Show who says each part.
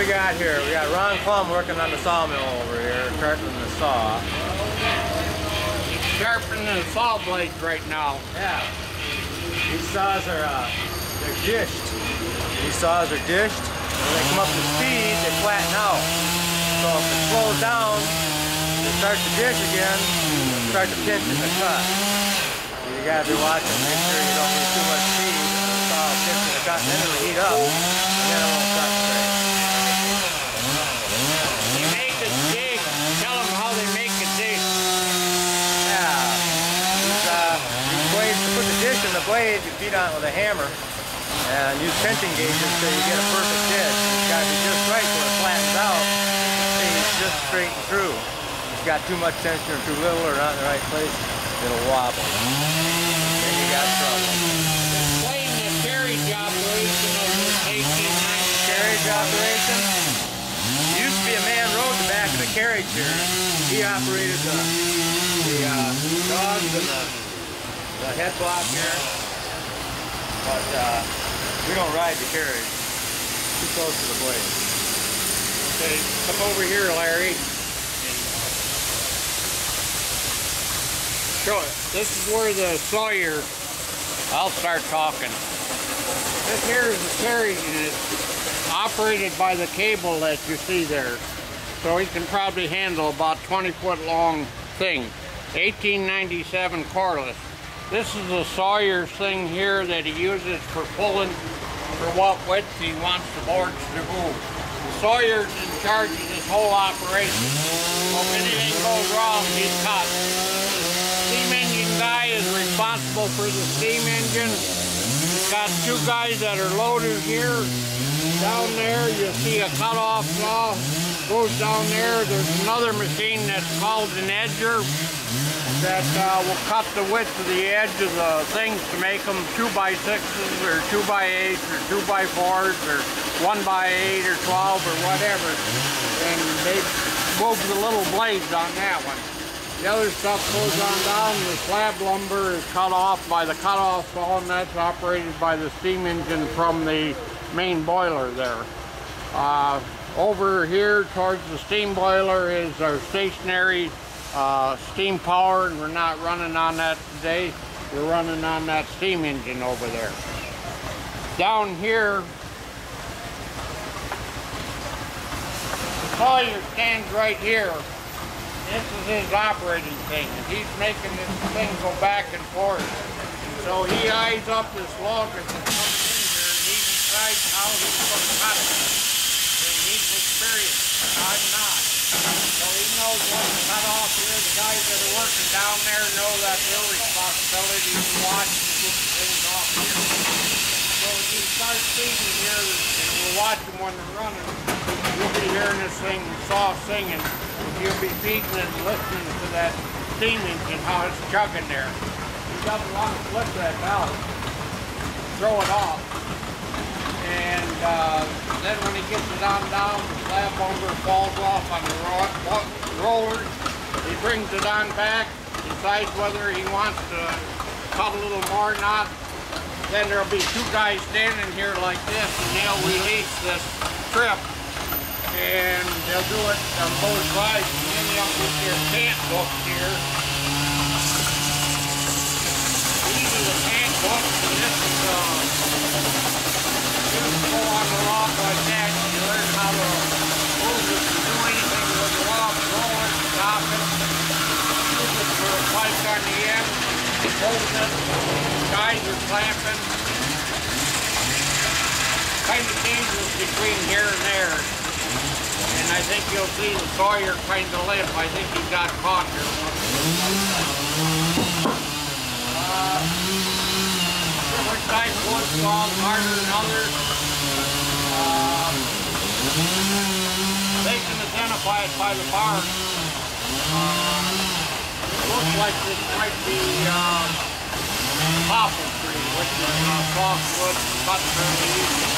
Speaker 1: we got here? We got Ron Plum working on the sawmill over here, sharpening the saw.
Speaker 2: He's sharpening the saw blades right now.
Speaker 1: Yeah. These saws are they're dished. These saws are dished. When they come up to speed, they flatten out. So if it slows down, they start to dish again, and start to pinch in the cut. You gotta be watching, make sure you don't get too much speed. The saw will pinch in the cut, and then it'll heat up, and then it won't cut straight.
Speaker 2: They make a dish. Tell them how they make a dish.
Speaker 1: Yeah. These blades, to put the dish in the blade, you feed on it with a hammer. And use pinching gauges so you get a perfect dish. It's got to be just right so it flattens out. It stays just straight and true. If it's got too much tension or too little or not in the right place, it'll wobble. Then you got trouble.
Speaker 2: Explain the carriage operation of this 1890.
Speaker 1: Carriage operation? Used to be a man rode the back of the carriage here. He operated the dogs and the head block here. But we don't ride the carriage. Too close to the blade.
Speaker 2: Okay, come over here, Larry. Show it. This is where the sawyer. I'll start talking. This here is the carriage, and it's operated by the cable that you see there. So he can probably handle about 20-foot long thing. 1897 cordless. This is the sawyer's thing here that he uses for pulling for what width he wants the boards to move. The sawyer's in charge of this whole operation. So if anything goes wrong, he's cut. The steam engine guy is responsible for the steam engine. He's got two guys that are loaded here. Down there you see a cut-off saw. Goes down there. There's another machine that's called an edger that will cut the width of the edge of the things to make them 2x6s or 2x8s or 2x4s or 1x8 or 12 or whatever. And they move the little blades on that one. The other stuff goes on down. The slab lumber is cut off by the cut-off saw, and that's operated by the steam engine from the main boiler there. Over here towards the steam boiler is our stationary steam power, and we're not running on that today. We're running on that steam engine over there. Down here, the sawyer stands right here. This is his operating thing, and he's making this thing go back and forth. And so he eyes up this log as it comes in here, and he decides how he's going to cut it. And he's experienced, and I'm not. So he knows what to cut off here. The guys that are working down there know that's their responsibility to watch and get the things off here. So if you start feeding here, and we'll watch them when they're running, you'll be hearing this thing, saw singing. You'll be feeding and listening to that steam engine, how it's chugging there. He doesn't want to flip that valve, throw it off. And then when he gets it on down, the slab lumber falls off on the roller. He brings it on back, decides whether he wants to cut a little more or not. Then there'll be two guys standing here like this, and they'll release this Tripp. And they'll do it on both sides, and then they'll put their cant hooks here. These are the cant hooks, and this is just go on the rock like that, and you learn how to move it and do anything with the rock, roll it, stop it. Use it for a pipe on the end, hold it, guys are clamping. Kind of dangerous between here and there. And I think you'll see the sawyer kind of limp. I think he got caught here once. Different type of wood saws, harder than others. They can identify it by the bark. It looks like this might be popple tree, which is soft wood cut fairly easy.